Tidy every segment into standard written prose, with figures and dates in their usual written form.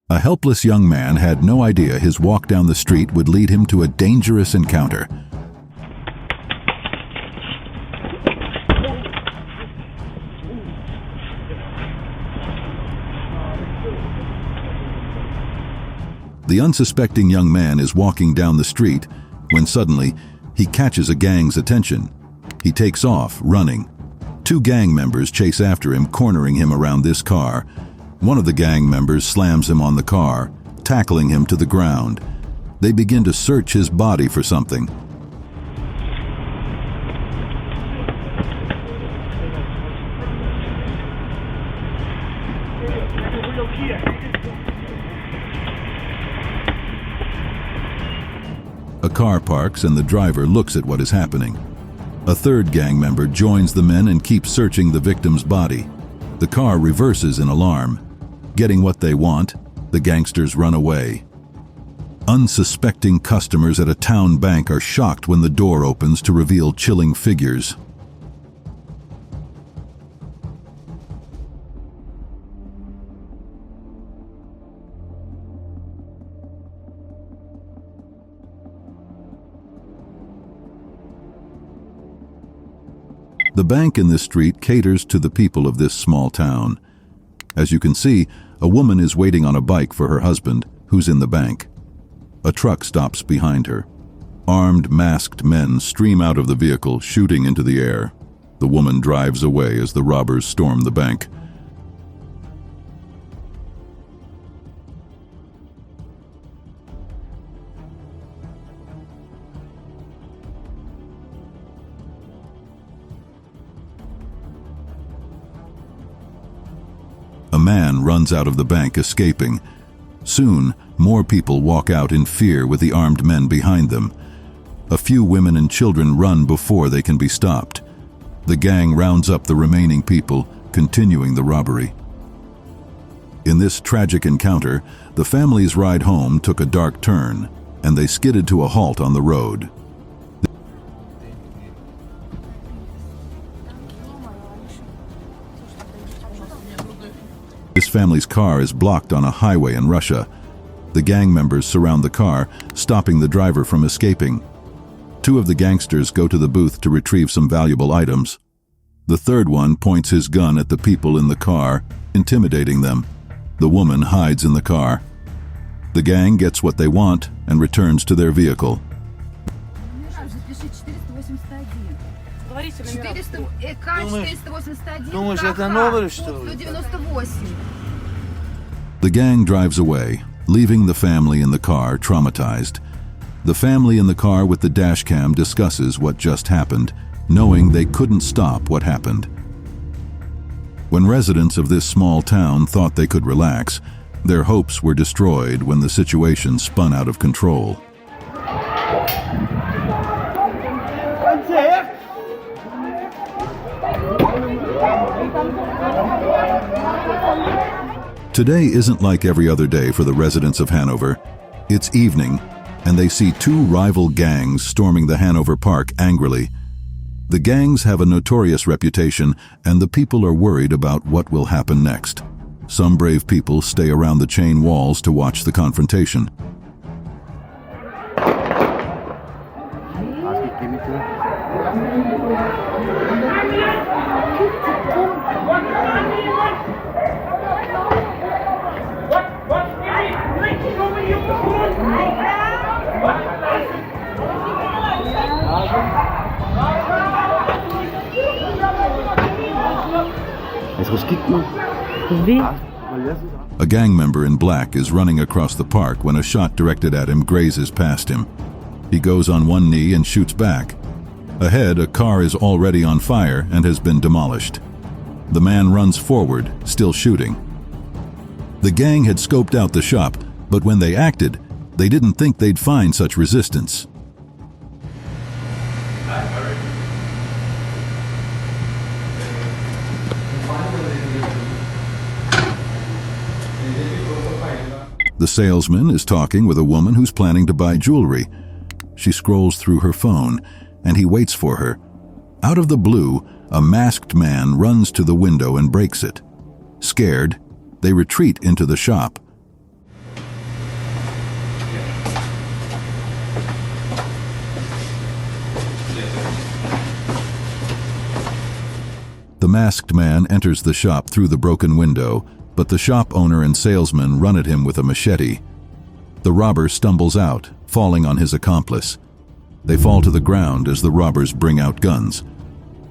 A helpless young man had no idea his walk down the street would lead him to a dangerous encounter. The unsuspecting young man is walking down the street when suddenly he catches a gang's attention. He takes off, running. Two gang members chase after him, cornering him around this car. One of the gang members slams him on the car, tackling him to the ground. They begin to search his body for something. A car parks and the driver looks at what is happening. A third gang member joins the men and keeps searching the victim's body. The car reverses in alarm. Getting what they want, the gangsters run away. Unsuspecting customers at a town bank are shocked when the door opens to reveal chilling figures. The bank in this street caters to the people of this small town. As you can see, a woman is waiting on a bike for her husband, who's in the bank. A truck stops behind her. Armed, masked men stream out of the vehicle, shooting into the air. The woman drives away as the robbers storm the bank. A man runs out of the bank, escaping. Soon, more people walk out in fear with the armed men behind them. A few women and children run before they can be stopped. The gang rounds up the remaining people, continuing the robbery. In this tragic encounter, the family's ride home took a dark turn, and they skidded to a halt on the road. This family's car is blocked on a highway in Russia. The gang members surround the car, stopping the driver from escaping. Two of the gangsters go to the booth to retrieve some valuable items. The third one points his gun at the people in the car, intimidating them. The woman hides in the car. The gang gets what they want and returns to their vehicle. The gang drives away, leaving the family in the car traumatized. The family in the car with the dashcam discusses what just happened, knowing they couldn't stop what happened. When residents of this small town thought they could relax, their hopes were destroyed when the situation spun out of control. Today isn't like every other day for the residents of Hanover. It's evening, and they see two rival gangs storming the Hanover Park angrily. The gangs have a notorious reputation, and the people are worried about what will happen next. Some brave people stay around the chain walls to watch the confrontation. A gang member in black is running across the park when a shot directed at him grazes past him. He goes on one knee and shoots back. Ahead, a car is already on fire and has been demolished. The man runs forward, still shooting. The gang had scoped out the shop, but when they acted, they didn't think they'd find such resistance. The salesman is talking with a woman who's planning to buy jewelry. She scrolls through her phone, and he waits for her. Out of the blue, a masked man runs to the window and breaks it. Scared, they retreat into the shop. masked man enters the shop through the broken window, but the shop owner and salesman run at him with a machete. The robber stumbles out, falling on his accomplice. They fall to the ground as the robbers bring out guns.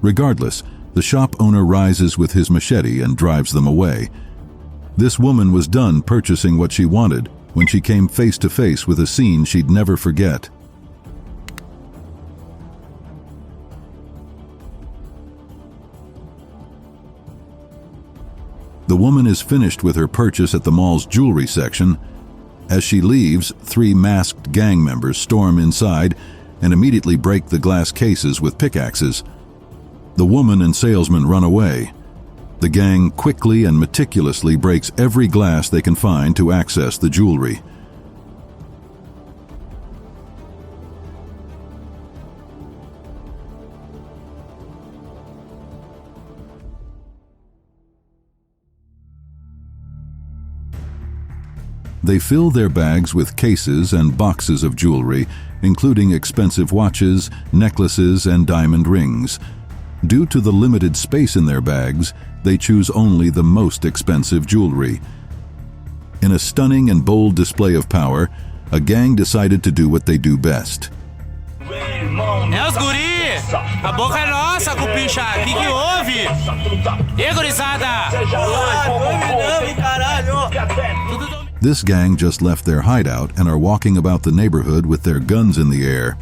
Regardless, the shop owner rises with his machete and drives them away. This woman was done purchasing what she wanted when she came face to face with a scene she'd never forget. The woman is finished with her purchase at the mall's jewelry section. As she leaves, 3 masked gang members storm inside and immediately break the glass cases with pickaxes. The woman and salesman run away. The gang quickly and meticulously breaks every glass they can find to access the jewelry. They fill their bags with cases and boxes of jewelry, including expensive watches, necklaces, and diamond rings. Due to the limited space in their bags, they choose only the most expensive jewelry. In a stunning and bold display of power, a gang decided to do what they do best. É os guri! A boca é nossa, cupincha! Que houve? E gurizada? This gang just left their hideout and are walking about the neighborhood with their guns in the air.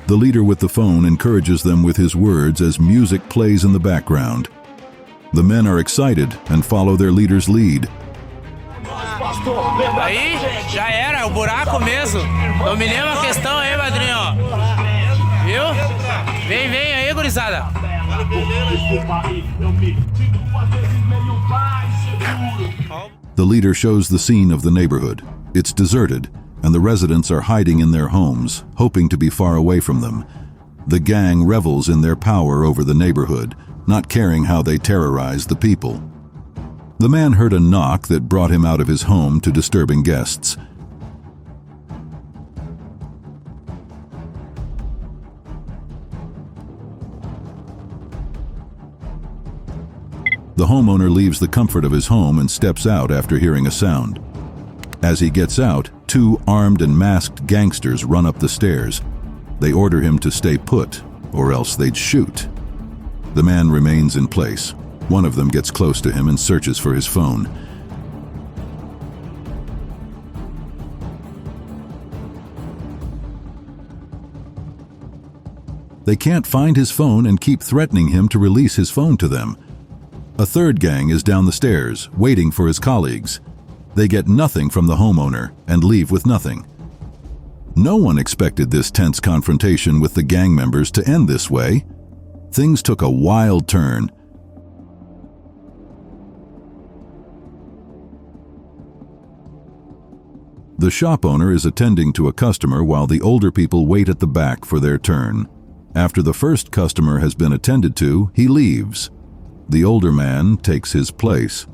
The leader with the phone encourages them with his words as music plays in the background. The men are excited and follow their leader's lead. Aí, já era, o buraco mesmo. Dominei uma questão aí, padrinho. Viu? Vem aí, gurizada. The leader shows the scene of the neighborhood. It's deserted, and the residents are hiding in their homes, hoping to be far away from them. The gang revels in their power over the neighborhood, not caring how they terrorize the people. The man heard a knock that brought him out of his home to disturbing guests. The homeowner leaves the comfort of his home and steps out after hearing a sound. As he gets out, 2 armed and masked gangsters run up the stairs. They order him to stay put, or else they'd shoot. The man remains in place. One of them gets close to him and searches for his phone. They can't find his phone and keep threatening him to release his phone to them. A third gang is down the stairs, waiting for his colleagues. They get nothing from the homeowner and leave with nothing. No one expected this tense confrontation with the gang members to end this way. Things took a wild turn. The shop owner is attending to a customer while the older people wait at the back for their turn. After the first customer has been attended to, he leaves. The older man takes his place.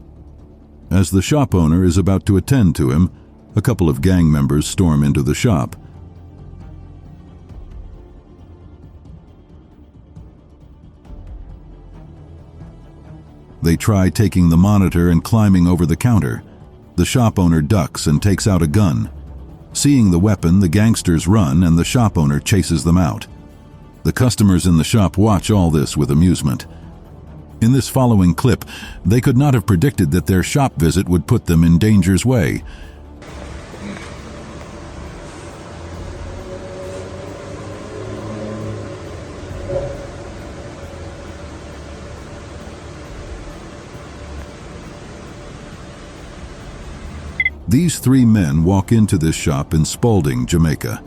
As the shop owner is about to attend to him, a couple of gang members storm into the shop. They try taking the monitor and climbing over the counter. The shop owner ducks and takes out a gun. Seeing the weapon, the gangsters run and the shop owner chases them out. The customers in the shop watch all this with amusement. In this following clip, they could not have predicted that their shop visit would put them in danger's way. These 3 men walk into this shop in Spalding, Jamaica.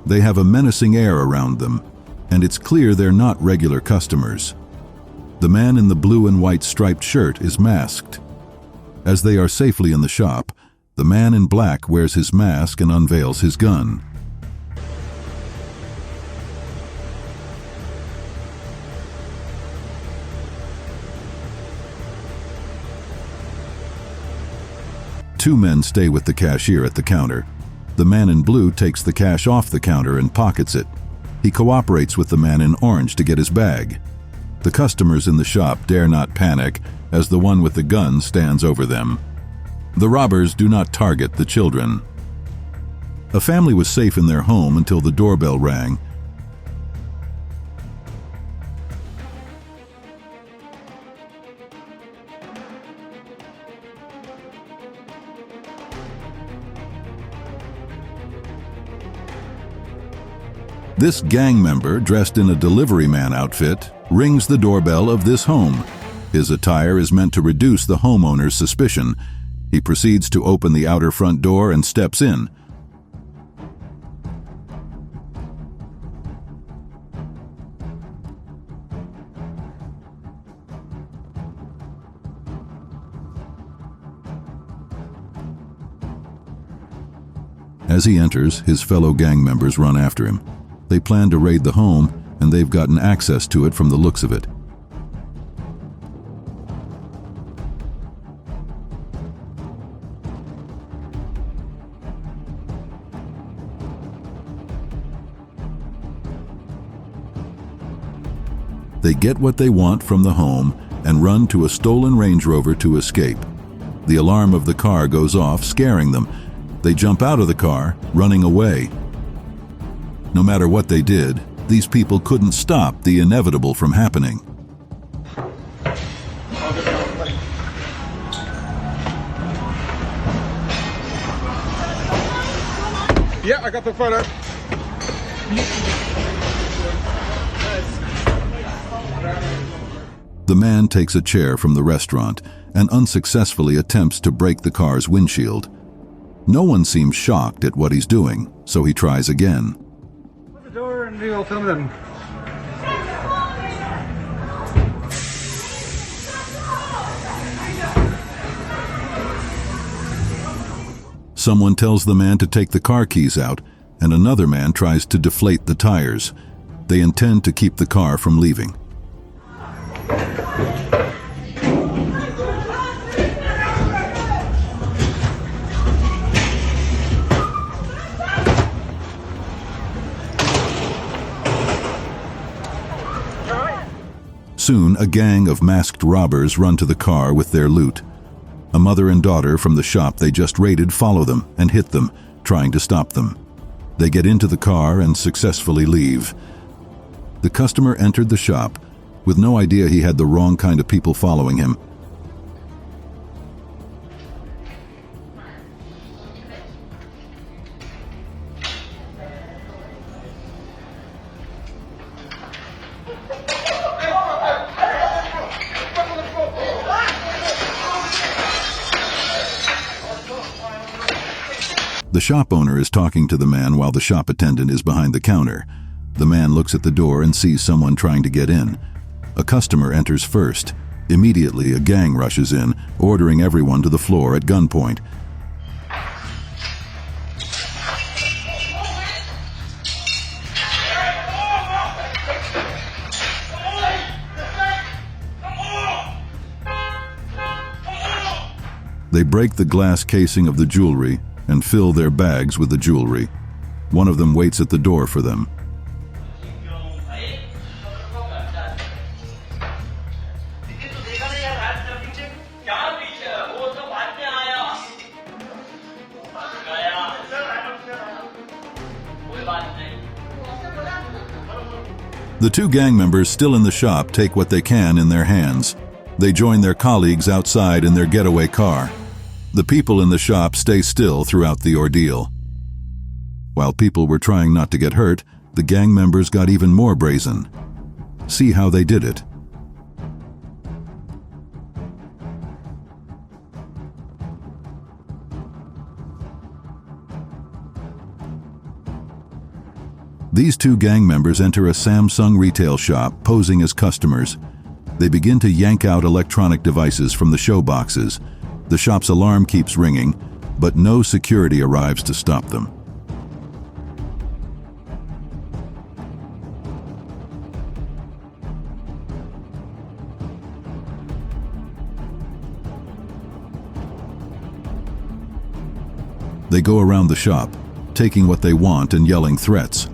They have a menacing air around them, and it's clear they're not regular customers. The man in the blue and white striped shirt is masked. As they are safely in the shop, the man in black wears his mask and unveils his gun. Two men stay with the cashier at the counter. The man in blue takes the cash off the counter and pockets it. He cooperates with the man in orange to get his bag. The customers in the shop dare not panic as the one with the gun stands over them. The robbers do not target the children. A family was safe in their home until the doorbell rang. This gang member, dressed in a delivery man outfit, rings the doorbell of this home. His attire is meant to reduce the homeowner's suspicion. He proceeds to open the outer front door and steps in. As he enters, his fellow gang members run after him. They plan to raid the home, and they've gotten access to it from the looks of it. They get what they want from the home and run to a stolen Range Rover to escape. The alarm of the car goes off, scaring them. They jump out of the car, running away. No matter what they did, these people couldn't stop the inevitable from happening. Yeah, I got the photo. The man takes a chair from the restaurant and unsuccessfully attempts to break the car's windshield. No one seems shocked at what he's doing, so he tries again. Put the door and we'll film them. Someone tells the man to take the car keys out, and another man tries to deflate the tires. They intend to keep the car from leaving. Soon, a gang of masked robbers run to the car with their loot. A mother and daughter from the shop they just raided follow them and hit them, trying to stop them. They get into the car and successfully leave. The customer entered the shop with no idea he had the wrong kind of people following him. The shop owner is talking to the man while the shop attendant is behind the counter. The man looks at the door and sees someone trying to get in. A customer enters first. Immediately, a gang rushes in, ordering everyone to the floor at gunpoint. They break the glass casing of the jewelry and fill their bags with the jewelry. One of them waits at the door for them. The two gang members still in the shop take what they can in their hands. They join their colleagues outside in their getaway car. The people in the shop stay still throughout the ordeal. While people were trying not to get hurt, the gang members got even more brazen. See how they did it. These two gang members enter a Samsung retail shop posing as customers. They begin to yank out electronic devices from the show boxes. The shop's alarm keeps ringing, but no security arrives to stop them. They go around the shop, taking what they want and yelling threats.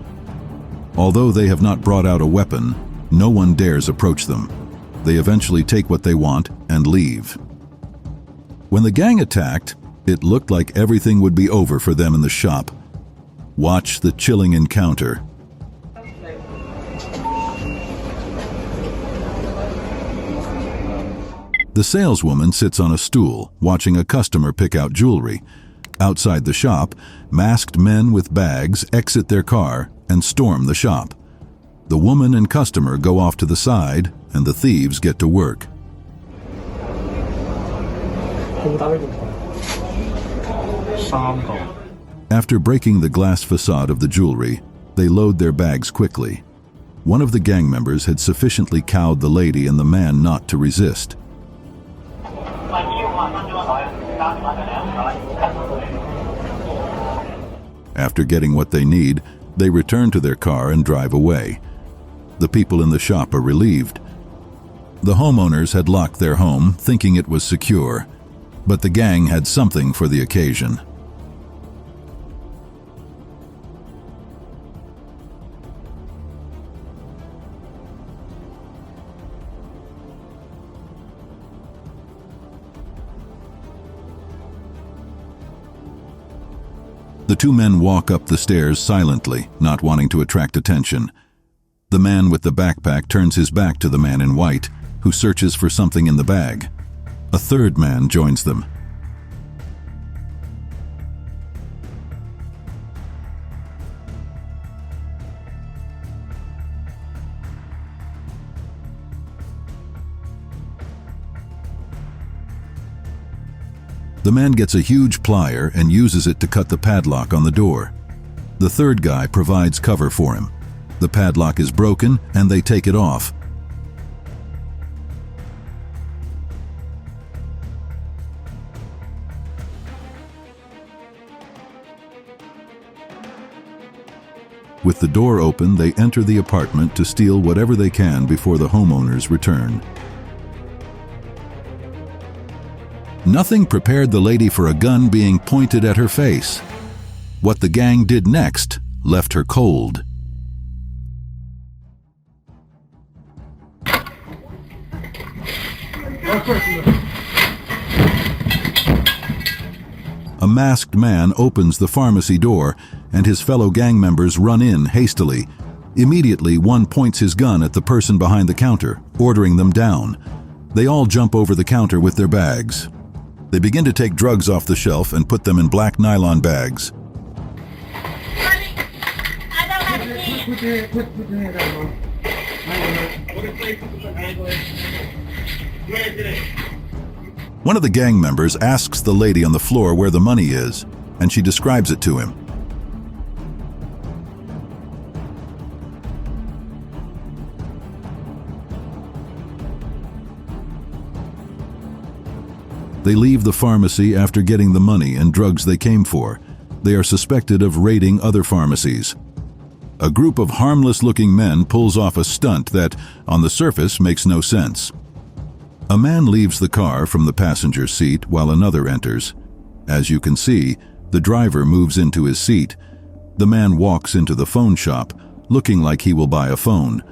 Although they have not brought out a weapon, No one dares approach them. They eventually take what they want and leave. When the gang attacked, it looked like everything would be over for them in the shop. Watch the chilling encounter. The saleswoman sits on a stool, watching a customer pick out jewelry. Outside the shop, masked men with bags exit their car and storm the shop. The woman and customer go off to the side, and the thieves get to work. After breaking the glass facade of the jewelry, they load their bags quickly. One of the gang members had sufficiently cowed the lady and the man not to resist. After getting what they need, they return to their car and drive away. The people in the shop are relieved. The homeowners had locked their home, thinking it was secure, but the gang had something for the occasion. The two men walk up the stairs silently, not wanting to attract attention. The man with the backpack turns his back to the man in white, who searches for something in the bag. A third man joins them. The man gets a huge plier and uses it to cut the padlock on the door. The third guy provides cover for him. The padlock is broken and they take it off. With the door open, they enter the apartment to steal whatever they can before the homeowners return. Nothing prepared the lady for a gun being pointed at her face. What the gang did next left her cold. A masked man opens the pharmacy door, and his fellow gang members run in hastily. Immediately, one points his gun at the person behind the counter, ordering them down. They all jump over the counter with their bags. They begin to take drugs off the shelf and put them in black nylon bags. One of the gang members asks the lady on the floor where the money is, and she describes it to him. They leave the pharmacy after getting the money and drugs they came for. They are suspected of raiding other pharmacies. A group of harmless-looking men pulls off a stunt that, on the surface, makes no sense. A man leaves the car from the passenger seat while another enters. As you can see, the driver moves into his seat. The man walks into the phone shop, looking like he will buy a phone.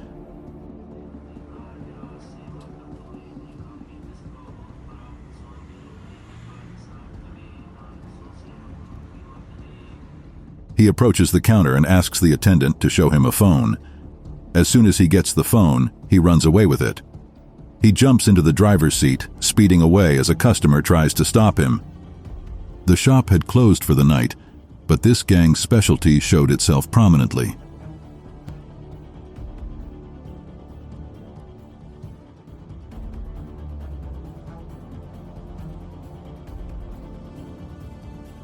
He approaches the counter and asks the attendant to show him a phone. As soon as he gets the phone, he runs away with it. He jumps into the driver's seat, speeding away as a customer tries to stop him. The shop had closed for the night, but this gang's specialty showed itself prominently.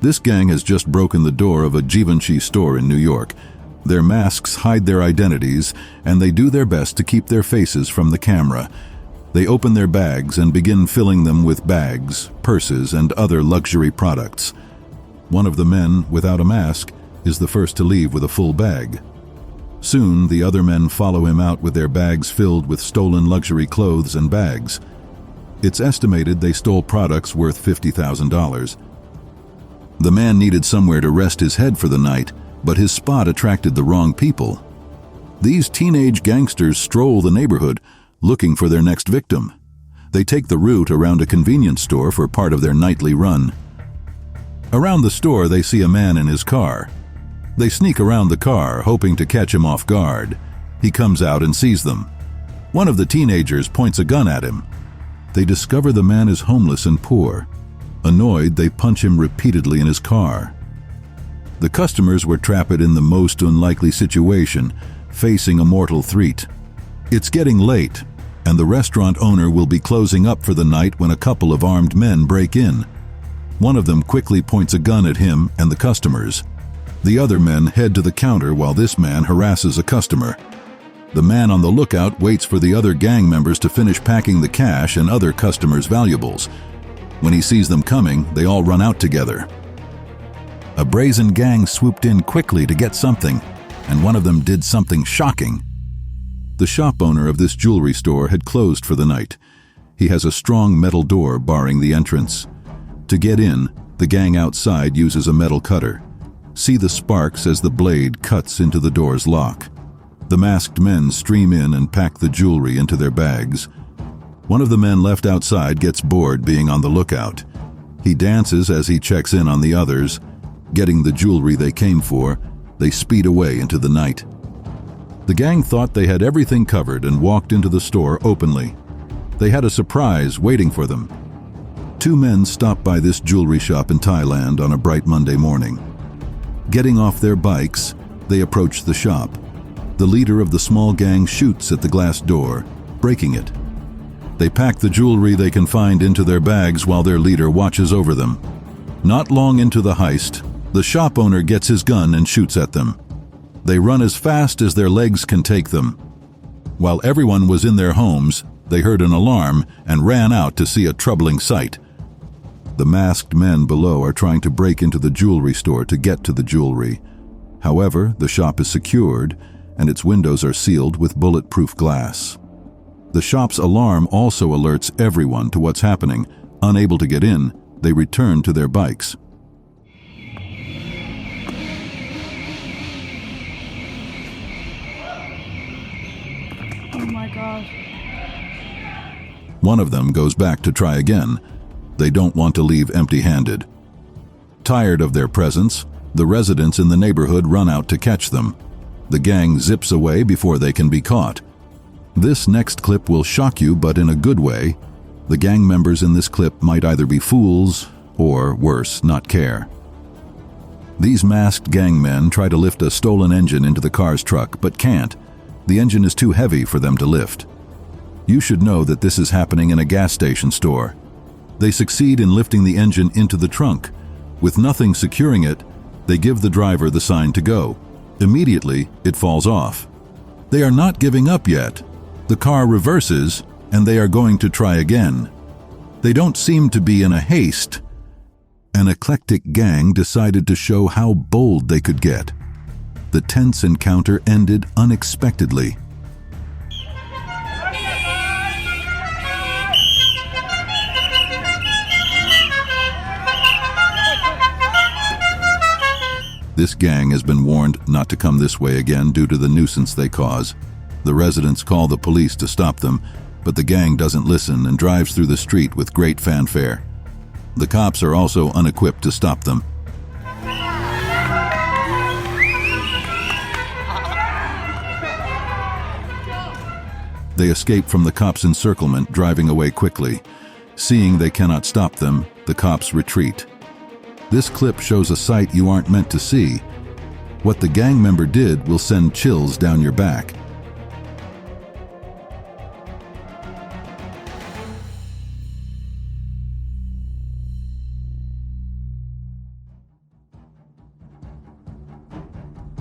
This gang has just broken the door of a Givenchy store in New York. Their masks hide their identities, and they do their best to keep their faces from the camera. They open their bags and begin filling them with bags, purses, and other luxury products. One of the men, without a mask, is the first to leave with a full bag. Soon, the other men follow him out with their bags filled with stolen luxury clothes and bags. It's estimated they stole products worth $50,000. The man needed somewhere to rest his head for the night, but his spot attracted the wrong people. These teenage gangsters stroll the neighborhood, looking for their next victim. They take the route around a convenience store for part of their nightly run. Around the store, they see a man in his car. They sneak around the car, hoping to catch him off guard. He comes out and sees them. One of the teenagers points a gun at him. They discover the man is homeless and poor. Annoyed, they punch him repeatedly in his car. The customers were trapped in the most unlikely situation, facing a mortal threat. It's getting late, and the restaurant owner will be closing up for the night when a couple of armed men break in. One of them quickly points a gun at him and the customers. The other men head to the counter while this man harasses a customer. The man on the lookout waits for the other gang members to finish packing the cash and other customers' valuables. When he sees them coming, they all run out together. A Brazen gang swooped in quickly to get something, and one of them did something shocking. The shop owner of this jewelry store had closed for the night. He has a strong metal door barring the entrance. To get in, the gang outside uses a metal cutter. See the sparks as the blade cuts into the door's lock. The masked men stream in and pack the jewelry into their bags. One of the men left outside gets bored being on the lookout. He dances as he checks in on the others. Getting the jewelry they came for, they speed away into the night. The gang thought they had everything covered and walked into the store openly. They had a surprise waiting for them. Two men stopped by this jewelry shop in Thailand on a bright Monday morning. Getting off their bikes, they approach the shop. The leader of the small gang shoots at the glass door, breaking it. They pack the jewelry they can find into their bags while their leader watches over them. Not long into the heist, the shop owner gets his gun and shoots at them. They run as fast as their legs can take them. While everyone was in their homes, they heard an alarm and ran out to see a troubling sight. The masked men below are trying to break into the jewelry store to get to the jewelry. However, the shop is secured, and its windows are sealed with bulletproof glass. The shop's alarm also alerts everyone to what's happening. Unable to get in, they return to their bikes. Oh my God. One of them goes back to try again. They don't want to leave empty-handed. Tired of their presence, the residents in the neighborhood run out to catch them. The gang zips away before they can be caught. This next clip will shock you, but in a good way. The gang members in this clip might either be fools or, worse, not care. These masked gang men try to lift a stolen engine into the car's truck, but can't. The engine is too heavy for them to lift. You should know that this is happening in a gas station store. They succeed in lifting the engine into the trunk. With nothing securing it, they give the driver the sign to go. Immediately, it falls off. They are not giving up yet. The car reverses, and they are going to try again. They don't seem to be in a haste. An eclectic gang decided to show how bold they could get. The tense encounter ended unexpectedly. This gang has been warned not to come this way again due to the nuisance they cause. The residents call the police to stop them, but the gang doesn't listen and drives through the street with great fanfare. The cops are also unequipped to stop them. They escape from the cops' encirclement, driving away quickly. Seeing they cannot stop them, the cops retreat. This clip shows a sight you aren't meant to see. What the gang member did will send chills down your back.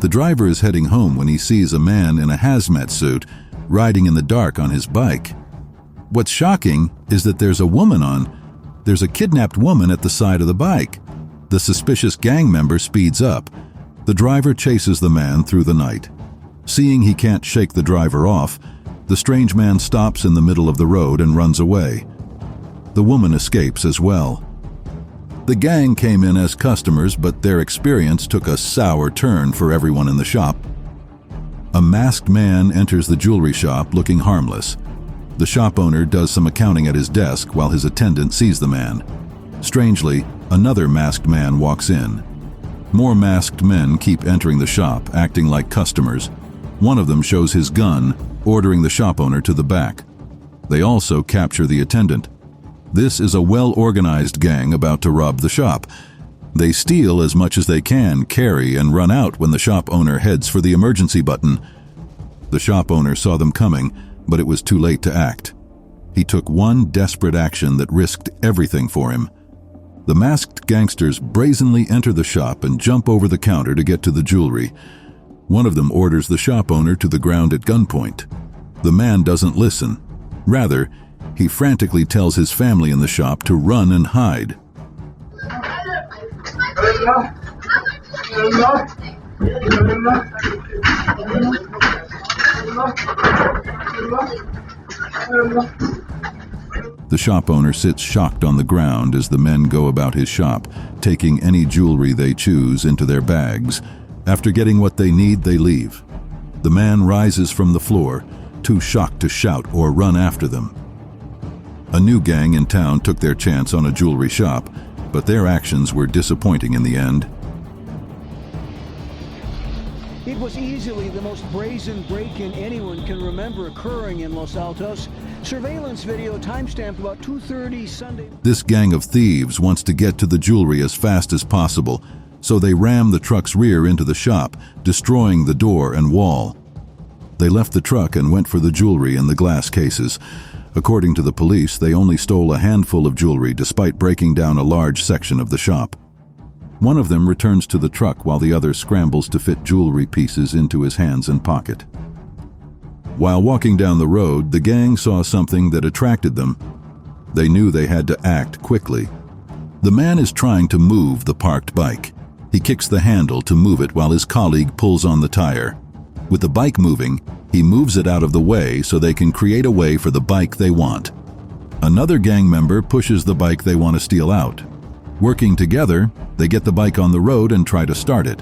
The driver is heading home when he sees a man in a hazmat suit riding in the dark on his bike. What's shocking is that there's a kidnapped woman at the side of the bike. The suspicious gang member speeds up. The driver chases the man through the night. Seeing he can't shake the driver off, the strange man stops in the middle of the road and runs away. The woman escapes as well. The gang came in as customers, but their experience took a sour turn for everyone in the shop. A masked man enters the jewelry shop looking harmless. The shop owner does some accounting at his desk while his attendant sees the man. Strangely, another masked man walks in. More masked men keep entering the shop, acting like customers. One of them shows his gun, ordering the shop owner to the back. They also capture the attendant. This is a well-organized gang about to rob the shop. They steal as much as they can, carry, and run out when the shop owner heads for the emergency button. The shop owner saw them coming, but it was too late to act. He took one desperate action that risked everything for him. The masked gangsters brazenly enter the shop and jump over the counter to get to the jewelry. One of them orders the shop owner to the ground at gunpoint. The man doesn't listen. Rather, he frantically tells his family in the shop to run and hide. The shop owner sits shocked on the ground as the men go about his shop, taking any jewelry they choose into their bags. After getting what they need, they leave. The man rises from the floor, too shocked to shout or run after them. A new gang in town took their chance on a jewelry shop, but their actions were disappointing in the end. It was easily the most brazen break-in anyone can remember occurring in Los Altos. Surveillance video timestamped about 2:30 Sunday. This gang of thieves wants to get to the jewelry as fast as possible, so they ram the truck's rear into the shop, destroying the door and wall. They left the truck and went for the jewelry in the glass cases. According to the police, they only stole a handful of jewelry despite breaking down a large section of the shop. One of them returns to the truck while the other scrambles to fit jewelry pieces into his hands and pocket. While walking down the road, the gang saw something that attracted them. They knew they had to act quickly. The man is trying to move the parked bike. He kicks the handle to move it while his colleague pulls on the tire. With the bike moving, he moves it out of the way so they can create a way for the bike they want. Another gang member pushes the bike they want to steal out. Working together, they get the bike on the road and try to start it.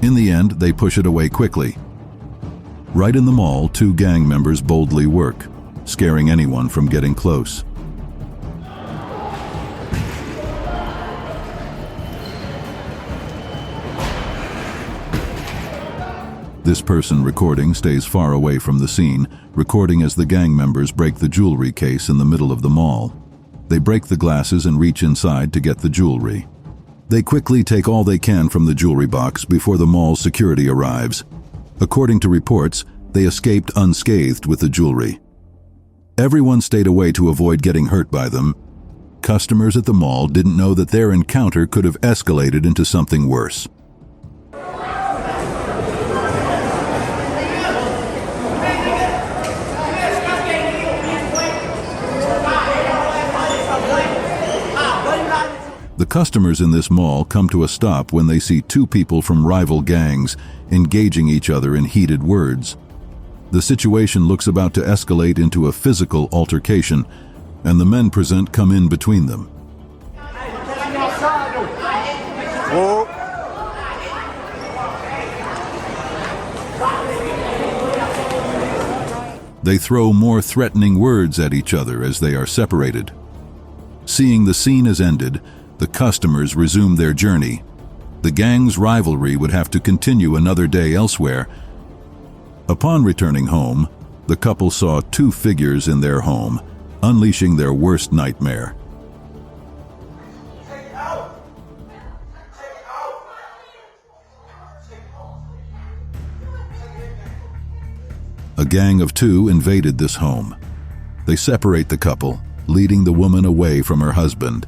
In the end, they push it away quickly. Right in the mall, two gang members boldly work, scaring anyone from getting close. This person recording stays far away from the scene, recording as the gang members break the jewelry case in the middle of the mall. They break the glasses and reach inside to get the jewelry. They quickly take all they can from the jewelry box before the mall's security arrives. According to reports, they escaped unscathed with the jewelry. Everyone stayed away to avoid getting hurt by them. Customers at the mall didn't know that their encounter could have escalated into something worse. The customers in this mall come to a stop when they see two people from rival gangs engaging each other in heated words. The situation looks about to escalate into a physical altercation, and the men present come in between them. They throw more threatening words at each other as they are separated. Seeing the scene has ended, the customers resume their journey. The gang's rivalry would have to continue another day elsewhere. Upon returning home, the couple saw two figures in their home, unleashing their worst nightmare. A gang of two invaded this home. They separate the couple, leading the woman away from her husband.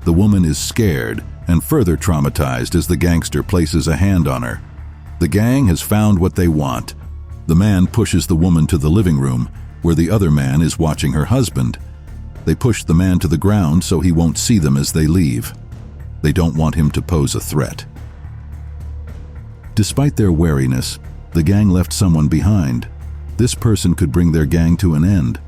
The woman is scared and further traumatized as the gangster places a hand on her. The gang has found what they want. The man pushes the woman to the living room, where the other man is watching her husband. They push the man to the ground so he won't see them as they leave. They don't want him to pose a threat. Despite their wariness, the gang left someone behind. This person could bring their gang to an end.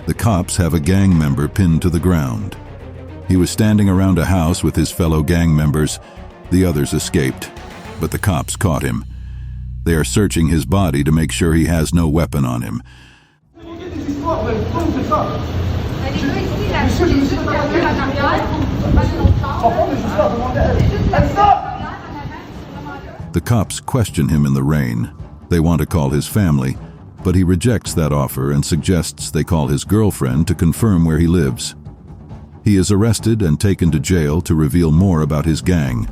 The cops have a gang member pinned to the ground. He was standing around a house with his fellow gang members. The others escaped, but the cops caught him. They are searching his body to make sure he has no weapon on him. The cops question him in the rain. They want to call his family, but he rejects that offer and suggests they call his girlfriend to confirm where he lives. He is arrested and taken to jail to reveal more about his gang.